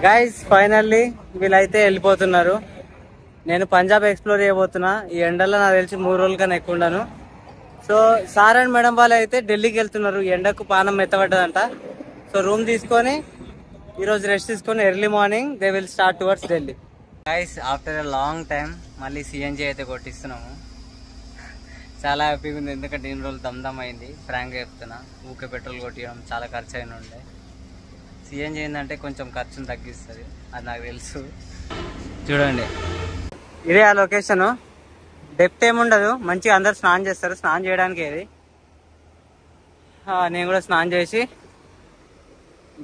Guys finally వీళ్ళైతే వెళ్ళిపోతున్నారు. నేను పంజాబ్ ఎక్స్ప్లోర్ చేయబోతున్నా. ఈ ఎండల్లో నాకు తెలిసి 3 రోజుల కన్నా ఎక్కువ ఉండను. సో సార్ అండ్ మేడం వాళ్ళు అయితే ఢిల్లీకి వెళ్తున్నారు. ఎండకు పానం మెత్తబడ్డదంట. సో రూమ్ తీసుకొని ఈరోజు రెస్ట్ తీసుకొని early morning they will start towards Delhi. Guys after a long time మళ్ళీ సిఎన్జీ అయితే కొట్టిస్తున్నాము. చాలా హ్యాపీగా ఉంది, ఎందుకంటే ఇన్ని రోజులు దమ్ అయింది. ఫ్రాంక్గా చెప్తున్నా, ఊకే పెట్రోల్ కొట్టియడం చాలా ఖర్చు అయిన ఉండే. సిఎన్జీ ఏంటంటే కొంచెం ఖర్చును తగ్గిస్తుంది, అది నాకు తెలుసు. చూడండి, ఇదే ఆ లొకేషన్. డెప్త్ ఏముండదు, మంచిగా అందరు స్నానం చేస్తారు. స్నానం చేయడానికి ఇది. నేను కూడా స్నానం చేసి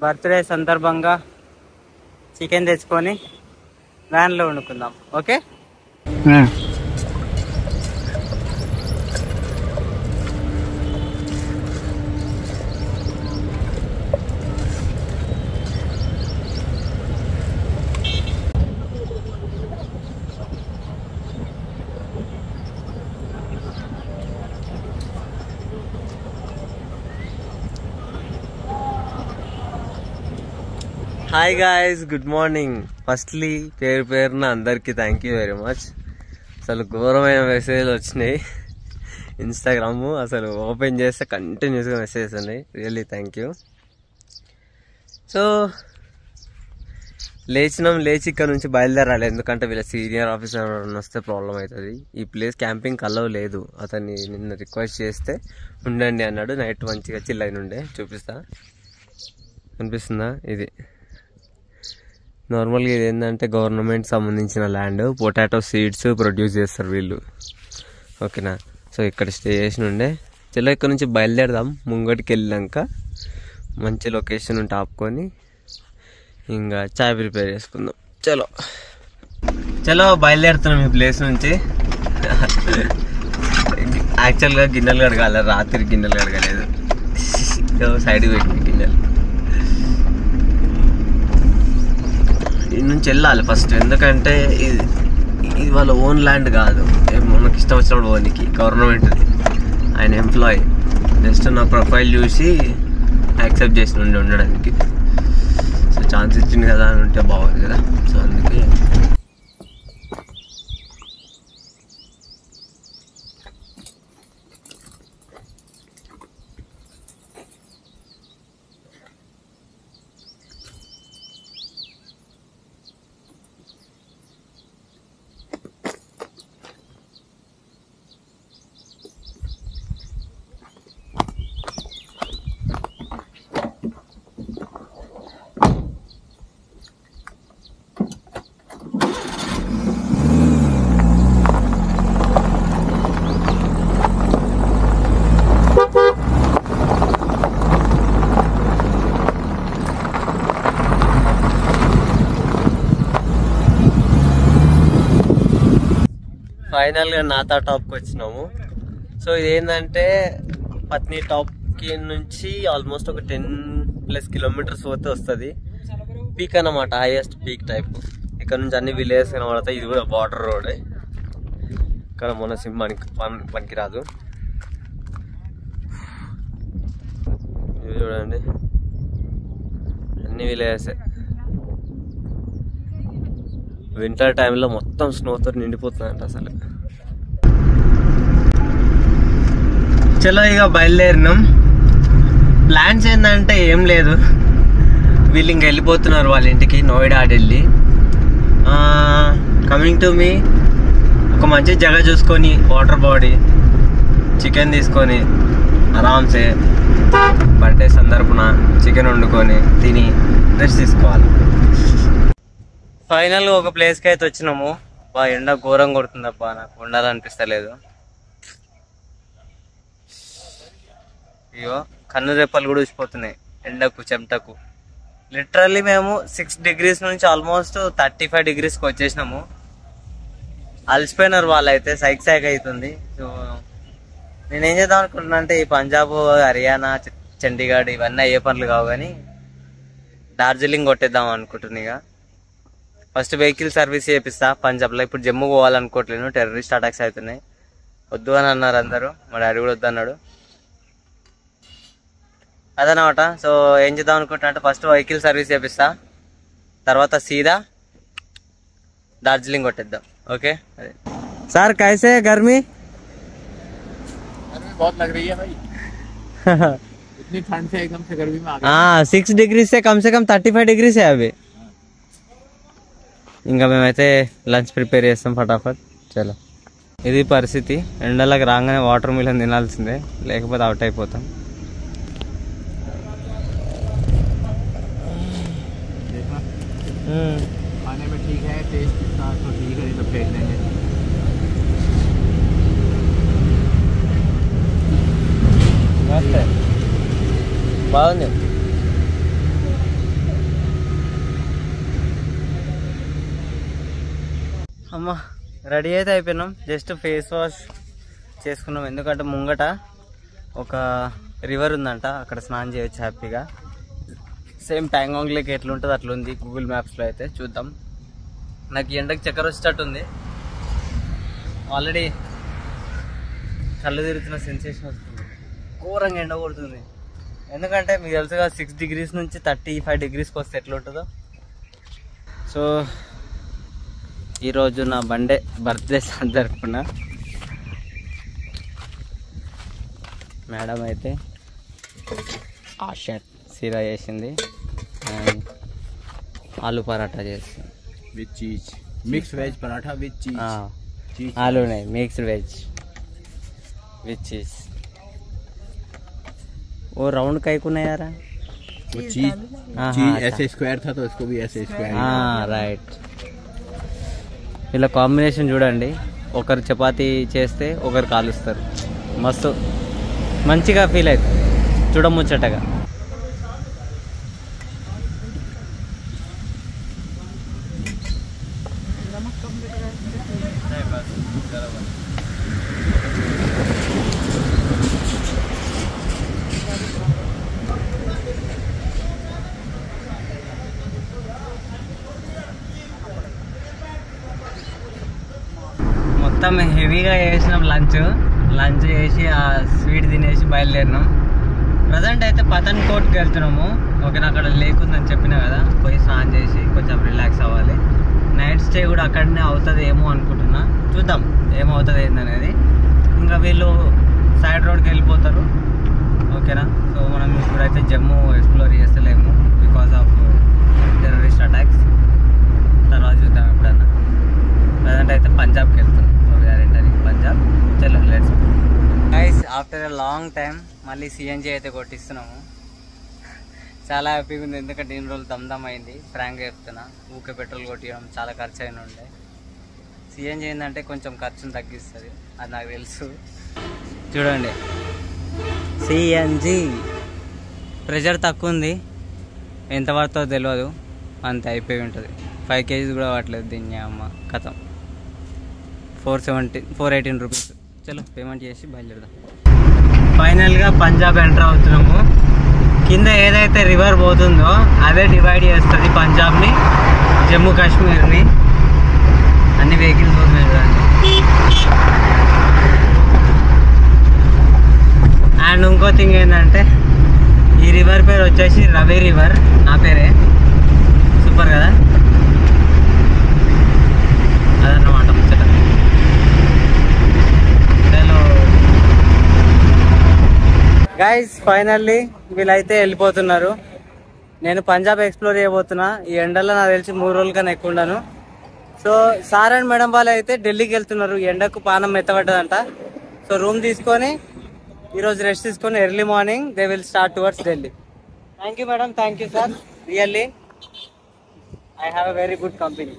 బర్త్డే సందర్భంగా చికెన్ తెచ్చుకొని వ్యాన్లో వండుకుందాం. Okay. Hi guys, good morning. Firstly పేరున అందరికి థ్యాంక్ యూ వెరీ మచ్. అసలు ఘోరమైన మెసేజ్లు వచ్చినాయి ఇన్స్టాగ్రామ్. అసలు ఓపెన్ చేస్తే కంటిన్యూస్గా మెసేజెస్ ఉన్నాయి. Really thank you. సో లేచి ఇక్కడ నుంచి బయలుదేరాలి, ఎందుకంటే వీళ్ళ సీనియర్ ఆఫీసర్ వస్తే ప్రాబ్లం అవుతుంది. ఈ ప్లేస్ క్యాంపింగ్ అలౌ లేదు. అతన్ని నిన్న రిక్వెస్ట్ చేస్తే ఉండండి అన్నాడు. నైట్ మంచిగా చిల్ అయిన ఉండే. చూపిస్తా, కనిపిస్తుందా? ఇది నార్మల్గా ఇది ఏంటంటే గవర్నమెంట్ సంబంధించిన ల్యాండ్. పొటాటో సీడ్స్ ప్రొడ్యూస్ చేస్తారు వీళ్ళు, ఓకేనా. సో ఇక్కడ స్టే చేసి ఉండే. చలో ఇక్కడ నుంచి బయలుదేరదాం. ముంగటికి వెళ్ళాక మంచి లొకేషన్ ఉంటే ఆపుకొని ఇంకా చాయ్ ప్రిపేర్ చేసుకుందాం. చలో బయలుదేరుతున్నాం ఈ ప్లేస్ నుంచి. యాక్చువల్గా గిన్నెలు కడగాలి, రాత్రి గిన్నెలు కడగలేదు. సైడ్కి పెట్టిన గిన్నెలు ఇటు నుంచి వెళ్ళాలి ఫస్ట్, ఎందుకంటే ఇది వాళ్ళ ఓన్ ల్యాండ్ కాదు. మనకి ఇష్టం వచ్చినప్పుడు ఓనికి గవర్నమెంట్. ఆయన ఎంప్లాయీ. జస్ట్ నా ప్రొఫైల్ చూసి యాక్సెప్ట్ చేసి ఉండడానికి. సో ఛాన్స్ ఇచ్చింది కదా అని ఉంటే బాగుంది కదా. సో అందుకే ఫైనల్గా నాతా టాప్కి వచ్చినాము. సో ఇదేంటంటే పత్ని టాప్కి నుంచి ఆల్మోస్ట్ ఒక 10+ కిలోమీటర్స్ పోతే వస్తుంది. పీక్ అన్నమాట, హైయెస్ట్ పీక్ టైప్. ఇక్కడ నుంచి అన్ని విలేజెస్ కనబడతాయి. ఇది కూడా బార్డర్ రోడే. ఇక్కడ మన సింహానికి పనికిరాదు. ఇవి చూడండి, అన్ని విలేజెస్. వింటర్ టైంలో మొత్తం స్నోతో నిండిపోతుందంట అసలు. చలో ఇక బయలుదేరినాం. ప్లాన్స్ ఏంటంటే ఏం లేదు, వీళ్ళు ఇంక వెళ్ళిపోతున్నారు వాళ్ళ ఇంటికి, Noida Delhi. Coming to me, ఒక మంచి జగ చూసుకొని వాటర్ బాడీ చికెన్ తీసుకొని ఆరామ్సే బర్త్డే సందర్భన చికెన్ వండుకొని తిని రెస్ట్ తీసుకోవాలి. ఫైనల్గా ఒక ప్లేస్కి అయితే వచ్చినాము. ఎండ ఘోరం కొడుతుందబ్బా, నాకు ఉండాలనిపిస్తలేదు. అయ్యో, కన్ను రెప్పలు కూడా ఊసిపోతున్నాయి ఎండకు, చెమటకు. లిటరల్లీ మేము 6 degrees నుంచి ఆల్మోస్ట్ 35 degreesకి వచ్చేసినాము. అలసిపోయినారు వాళ్ళైతే, సైక్ అవుతుంది. సో నేనేం చేద్దాం అనుకుంటున్నా అంటే, ఈ పంజాబ్, హర్యానా, చండీగఢ్ ఇవన్నీ అయ్యే పనులు కావు కానీ డార్జిలింగ్ కొట్టేద్దాం అనుకుంటున్నా. ఇక ఫస్ట్ వెహికల్ సర్వీస్ చేపిస్తా పంజాబ్లో. ఇప్పుడు జమ్మూ పోవాలనుకోవట్లేను, టెర్రరిస్ట్ అటాక్స్ అవుతున్నాయి. వద్దు అని అన్నారు అందరూ, మా డాడీ కూడా వద్దు అన్నాడు. అదనమాట. సో ఏం చేద్దాం అనుకుంటున్నా అంటే, ఫస్ట్ వెహికల్ సర్వీస్ చేపిస్తా. తర్వాత సీదా డార్జిలింగ్ కొట్టేద్దాం. ఓకే సార్ కైసే गर्मी बहुत लग रही है भाई इतनी ठंड से एकदम से गर्मी में आ गए. हाँ 6 डिग्री से कम 35 डिग्री से अभी. ఇంకా మేమైతే లంచ్ ప్రిపేర్ చేస్తాం ఫటాఫట్. చలో ఇది పరిస్థితి. ఎండలకు రాగానే వాటర్ మిలన్ తినాల్సిందే, లేకపోతే అవుట్ అయిపోతాం. खाने में ठीक है, टेस्ट इतना तो ठीक है, तो फेंक देंगे. బాగుంది. అమ్మ రెడీ అయితే అయిపోయినాం. జస్ట్ ఫేస్ వాష్ చేసుకున్నాం, ఎందుకంటే ముంగట ఒక రివర్ ఉందంట, అక్కడ స్నానం చేయొచ్చు హ్యాపీగా. సేమ్ ప్యాంగాంగ్ లేక్ ఎట్లుంటుంది అట్లా ఉంది గూగుల్ మ్యాప్స్లో అయితే. చూద్దాం. నాకు ఈ ఎండకి చక్కెర వచ్చేటట్టుంది, ఆల్రెడీ కళ్ళు తిరుగుతున్న సెన్సేషన్ వస్తుంది. ఘోరంగా ఎండ కొడుతుంది, ఎందుకంటే మీకు తెలుసుగా 6 డిగ్రీస్ నుంచి 35 డిగ్రీస్కి వస్తే ఎట్లుంటుందో. సో ఈరోజు నా బర్త్డే జరుపుకున్నా. మేడం అయితే సీరా చేసింది అండ్ ఆలు పరాఠా చేసింది विद चीज, मिक्स वेज पराठा विद चीज. आलू नहीं, मिक्स वेज विद चीज. वो राउंड काहे को नहीं आ रहा? वो चीज चीज ऐसे स्क्वायर था तो इसको भी ऐसे स्क्वायर. हाँ राइट. ఇలా కాంబినేషన్ చూడండి, ఒకరు చపాతీ చేస్తే ఒకరు కాలుస్తారు. మస్తు మంచిగా ఫీల్ అవుతుంది చూడముచ్చటగా. మొత్తం హెవీగా చేసినాం. లంచ్ చేసి ఆ స్వీట్ తినేసి బయలుదేరినాం. ప్రజెంట్ అయితే పతన్కోట్కి వెళ్తున్నాము. ఓకేనా, అక్కడ లేక్ ఉందని చెప్పినా కదా, పోయి స్నానం చేసి కొంచెం రిలాక్స్ అవ్వాలి. నైట్ స్టే కూడా అక్కడనే అవుతుంది ఏమో అనుకుంటున్నా, చూద్దాం ఏమవుతుంది ఏందనేది. ఇంకా వీళ్ళు సైడ్ రోడ్కి వెళ్ళిపోతారు. ఓకేనా, సో మనం ఇప్పుడైతే జమ్మూ ఎక్స్ప్లోర్ చేస్తలేము బికాస్ ఆఫ్ టెర్రరిస్ట్ అటాక్స్. తర్వాత చూద్దాం ఎప్పుడన్నా. ప్రజెంట్ అయితే పంజాబ్కి వెళ్తాం. So we are entering Punjab. చలో let's guys. After a long time మళ్ళీ సిఎన్జీ అయితే కొట్టిస్తున్నాము. చాలా హ్యాపీగా ఉంది, ఎందుకంటే ఇన్ని రోజులు దమ్దమ్ అయింది. ఫ్రాంక్గా చెప్తున్నా, ఊకే పెట్రోల్ కొట్టియడం చాలా ఖర్చు అయిన ఉండే. సిఎన్జీ ఏంటంటే కొంచెం ఖర్చును తగ్గిస్తుంది, అది నాకు తెలుసు. చూడండి సిఎన్జీ ప్రెషర్ తక్కువ ఉంది, ఎంత పడుతుందో తెలియదు, అంత అయిపోయి ఉంటుంది. 5 kgs కూడా పట్టలేదు దీన్ని. అమ్మ కథం 418 రూపీస్. చలో పేమెంట్ చేసి బయలుదేరదాం. ఫైనల్గా పంజాబ్ ఎంటర్ అవుతున్నాము. కింద ఏదైతే రివర్ పోతుందో అదే డివైడ్ చేస్తుంది పంజాబ్ని, జమ్మూ కాశ్మీర్ని. అన్ని వెహికల్స్ పోతున్నాయి చూడండి. అండ్ ఇంకో థింగ్ ఏంటంటే, ఈ రివర్ పేరు వచ్చేసి రవి రివర్. నా పేరే. సూపర్ కదా, అదన్నమాట ముచ్చట. గైస్ ఫైనల్లీ వీళ్ళైతే వెళ్ళిపోతున్నారు. నేను పంజాబ్ ఎక్స్ప్లోర్ చేయబోతున్నా. ఈ ఎండలో నాకు తెలిసి 3 రోజుల కన్నా ఎక్కువ ఉన్నాను. సో సార్ అండ్ మేడం వాళ్ళు అయితే ఢిల్లీకి వెళ్తున్నారు. ఎండకు పానం మెత్తబడ్డదంట. సో రూమ్ తీసుకొని ఈరోజు రెస్ట్ తీసుకొని early morning they will start towards Delhi. Thank you madam, thank you sir. Really I have a very good company.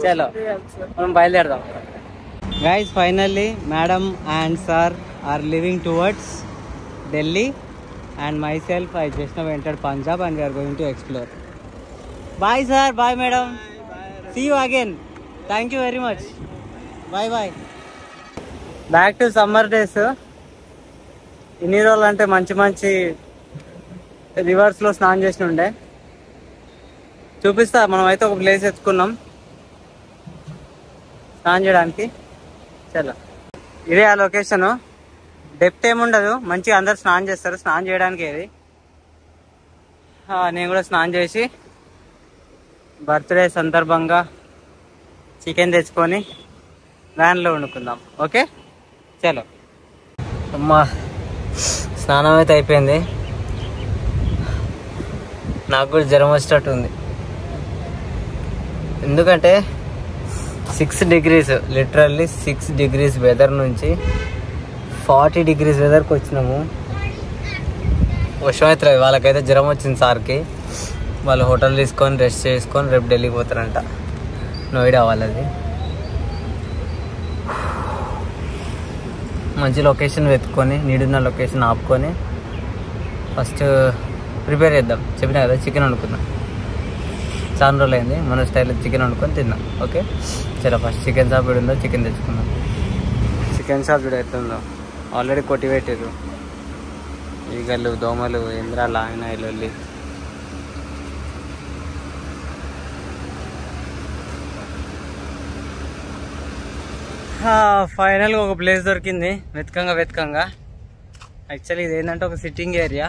చలో మనం బయలుదేరదాం. Guys, finally madam and sir are leaving towards Delhi and myself I just now entered Punjab and we are going to explore. Bye sir, bye madam. Bye. See you again. Thank you very much. Bye bye. Back to summer days. ఇన్ని రోజులు అంటే మంచి రివర్స్లో స్నానం చేసి ఉండే. చూపిస్తా. మనం అయితే ఒక ప్లేస్ ఎత్తుకున్నాం స్నానం చేయడానికి. చలో ఇదే ఆ లొకేషన్. డెప్త్ ఏముండదు, మంచిగా అందరు స్నానం చేస్తారు. స్నానం చేయడానికి ఇది. నేను కూడా స్నానం చేసి బర్త్డే సందర్భంగా చికెన్ తెచ్చుకొని వ్యాన్లో వండుకుందాం. ఓకే చలో. అమ్మా స్నానం అయితే అయిపోయింది. నాకు కూడా జ్వరం వచ్చేటట్టు ఉంది. ఎందుకంటే 6 degrees, లిటరల్లీ 6 degrees వెదర్ నుంచి 40 degrees వెదర్కి వచ్చినాము. వర్షం అవుతుంది. వాళ్ళకైతే జ్వరం వచ్చింది సార్కి. వాళ్ళు హోటల్ తీసుకొని రెస్ట్ చేసుకొని రేపు ఢిల్లీకి పోతారంట. నోయిడా వాళ్ళది. మంచి లొకేషన్ వెతుక్కొని నీడున్న లొకేషన్ ఆపుకొని ఫస్ట్ ప్రిపేర్ చేద్దాం. చెప్పినా కదా చికెన్ వండుకుందాం. చాలా రోజులు అయింది మన స్టైల్లో చికెన్ వండుకొని తిందాం. ఓకే చలో ఫస్ట్ చికెన్ షాప్ ఉందో చికెన్ తెచ్చుకుందాం. చికెన్ షాప్ చూడ ఎట్లుందో ఆల్రెడీ కొట్టి పెట్టారు. ఈగలు దోమలు ఇంద్రాలు ఆయన వెళ్ళి ఫైనల్గా ఒక ప్లేస్ దొరికింది. వెతకంగా యాక్చువల్లీ ఇది ఏంటంటే ఒక సిట్టింగ్ ఏరియా.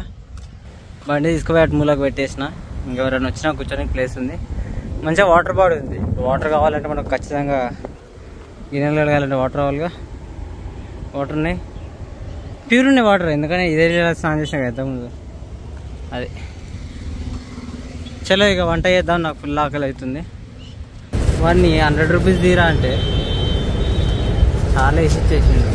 బండి తీసుకుపోయి అటు మూలకు పెట్టేసిన. ఇంకెవరైనా వచ్చినా కూర్చొని ప్లేస్ ఉంది. మంచిగా వాటర్ బాడీ ఉంది. వాటర్ కావాలంటే మనకు ఖచ్చితంగా గిన్నెలు కడగాలంటే వాటర్ కావాలిగా. వాటర్ ఉన్నాయి, ప్యూర్ ఉన్నాయి వాటర్. ఎందుకంటే ఇదే స్నానం చేసినా కదా ముందు. అది చలో ఇక వంట చేద్దాం. నాకు ఫుల్ ఆకలి అవుతుంది. వాడిని 100 rupees తీరా అంటే చాలా వేసి ఇచ్చేసిండు.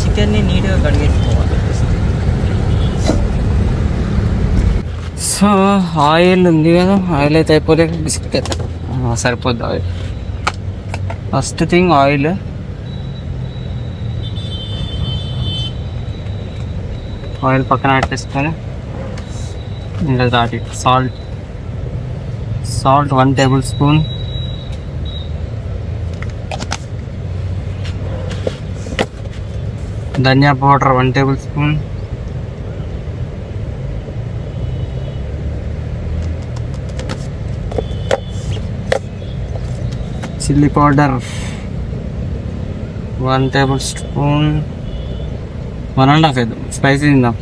చికెన్ని నీట్గా కడిగేసుకోవాలి. సో ఆయిల్ ఉంది కదా, ఆయిల్ అయితే అయిపోలేదు. బిస్కెట్ అయితే సరిపోద్ది oil. First thing oil. Oil పక్కన పెట్టేసుకొని ఇంకా దాటి salt 1 tablespoon. Dhania powder 1 tablespoon. Chilli powder 1 tablespoon. 1.5 వేద్దాం, స్పైసీ తిందాం.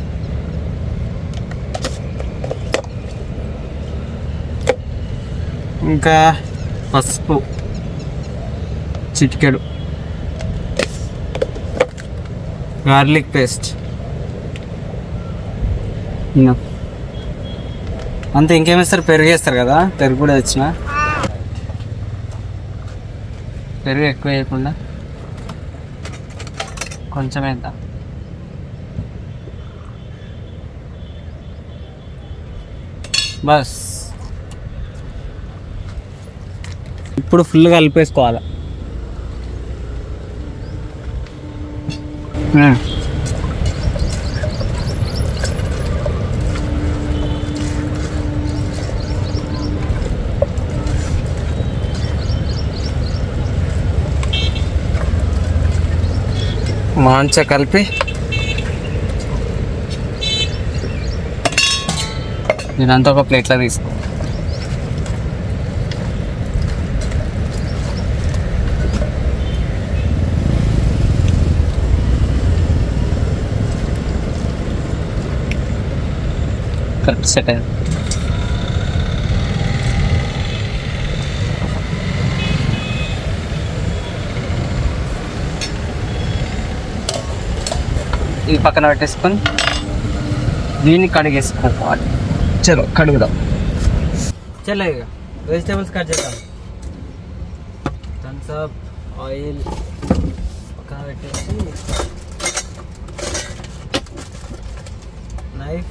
ఇంకా పసుపు చిటికెడు. గార్లిక్ పేస్ట్ అంతే. ఇంకేమేస్తారు? పెరుగు వేస్తారు కదా, పెరుగు కూడా తెచ్చిన. పెరుగు ఎక్కువ వేయకుండా కొంచెం వేద్దాం. బస్ ఇప్పుడు ఫుల్గా కలిపేసుకోవాలి. మంచిగా కలిపి నేనంతా ఒక ప్లేట్లో తీసుకో. కరెక్ట్ సెట్ అయ్యింది. ఇది పక్కన పెట్టేసుకొని దీన్ని కడిగేసుకోవాలి. చలో కడుగుదాం. చలో ఇక వెజిటేబుల్స్ కట్ చేద్దాం. థమ్స్ అప్, ఆయిల్ పక్కన పెట్టేసి నైఫ్,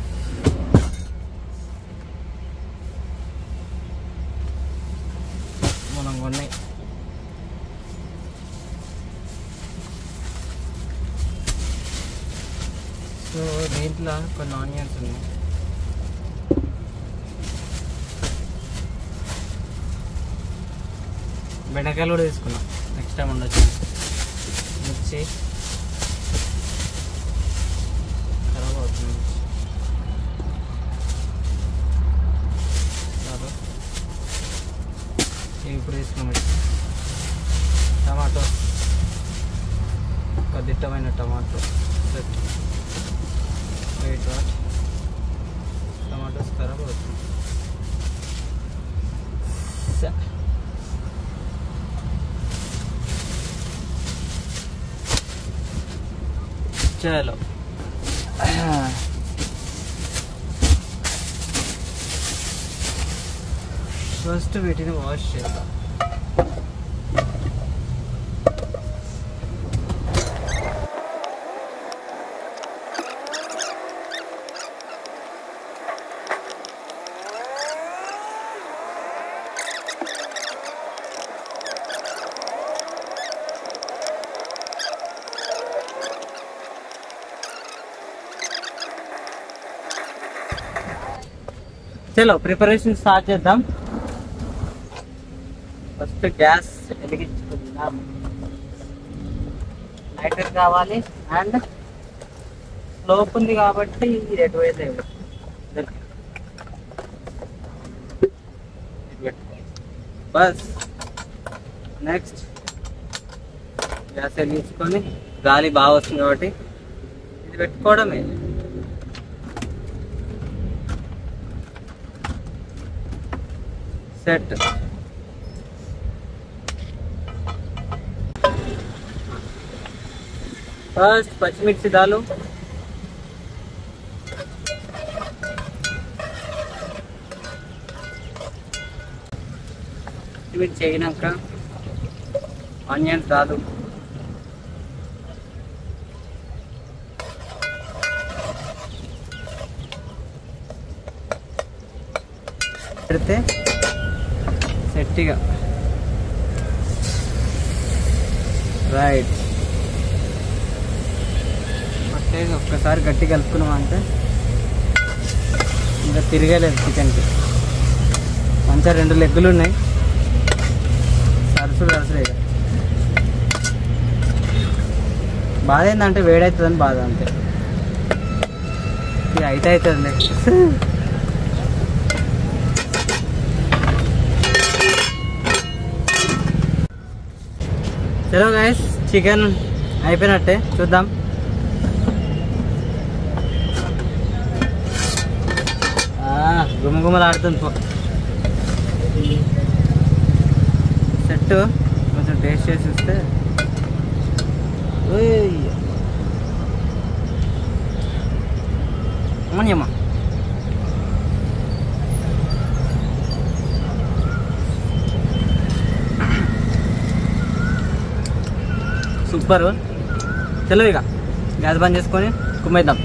మనం కొన్నాయి. సో దీంట్లో కొన్ని ఆనియన్స్ ఉన్నాయి. బెండకాయలు కూడా తీసుకున్నాం, నెక్స్ట్ టైం ఉండొచ్చు. మిర్చి, टमाटो वेट वाट टमाटोस खराब होते चलो ఫస్ట్ వీటిని వాష్ చేద్దాం. చలో ప్రిపరేషన్ స్టార్ట్ చేద్దాం. ఫస్ట్ గ్యాస్ వెలిగించుకుందాం. లైటర్ కావాలి అండ్ స్లోప్ ఉంది కాబట్టి ఎటువైతే బస్. నెక్స్ట్ గ్యాస్ వెలిగించుకొని గాలి బాగా వస్తుంది కాబట్టి ఇది పెట్టుకోవడమే. సెట్. ఫస్ట్ పచ్చిమిర్చి దాలు, పచ్చిమిర్చి అయినాక ఆనియన్స్ దాలు, పెడితే సెట్టిగా రైట్. ఒక్కసారి గట్టి కలుపుకున్నాం అంటే ఇంకా తిరగలేదు చికెన్కి. మంచిగా 2 లెగ్గులు ఉన్నాయి, సరసులు ఇక. బాధ ఏంటంటే వేడవుతుందని బాధ అంతే. ఇది అయితే అవుతుంది. చలో గైస్, చికెన్ అయిపోయినట్టే, చూద్దాం. గుమగుమలు ఆడుతుంది పో. సెట్ కొంచెం టేస్ట్ చేసి ఇస్తే అమ్మా సూపర్. చలో ఇక గ్యాస్ బంద్ చేసుకొని కుమ్మేద్దాం.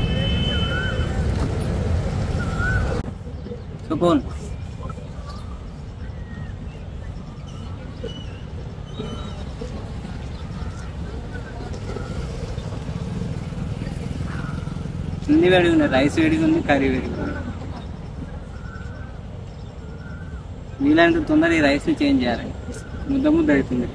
సుకూన్. అన్ని వేడిగా ఉన్నాయి, రైస్ వేడిగా ఉంది, కర్రీ వేడిగా ఉంది. వీలైనంత తొందరగా ఈ రైస్ చేంజ్ చేయాలి, ముద్ద ముద్ద అవుతుంది.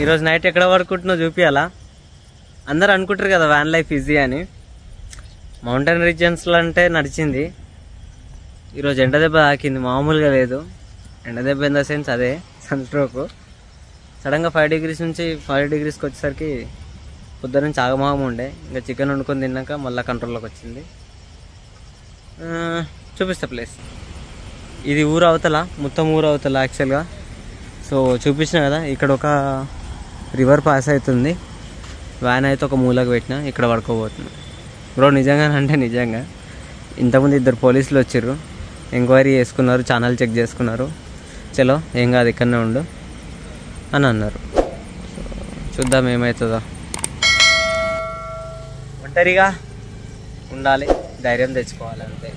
ఈరోజు నైట్ ఎక్కడ పడుకుంటున్నావు చూపించాలా? అందరు అనుకుంటారు కదా వ్యాన్ లైఫ్ ఈజీ అని. మౌంటైన్ రీజియన్స్లో అంటే నడిచింది. ఈరోజు ఎండ దెబ్బ తాకింది, మామూలుగా లేదు. ఎండ దెబ్బ ఇన్ ద సెన్స్ అదే సన్ స్ట్రోక్. సడన్గా 5 degrees నుంచి 5 degreesకి వచ్చేసరికి పొద్దున్న నుంచి ఆగమాగం ఉండే. ఇంకా చికెన్ వండుకొని తిన్నాక మళ్ళీ కంట్రోల్లోకి వచ్చింది. చూపిస్తా ప్లేస్. ఇది ఊరు అవతల, మొత్తం ఊరు అవతల యాక్చువల్గా. సో చూపించిన కదా, ఇక్కడ ఒక రివర్ పాస్ అవుతుంది. వ్యాన్ అయితే ఒక మూలకు పెట్టిన, ఇక్కడ పడుకోబోతుంది. బ్రో నిజంగా అంటే నిజంగా ఇంతకుముందు 2 పోలీసులు వచ్చారు, ఎంక్వైరీ చేసుకున్నారు, ఛానల్ చెక్ చేసుకున్నారు. చలో ఏం కాదు ఇక్కడనే ఉండు అని అన్నారు. చూద్దాం ఏమవుతుందో. ఒంటరిగా ఉండాలి, ధైర్యం తెచ్చుకోవాలి అంతే.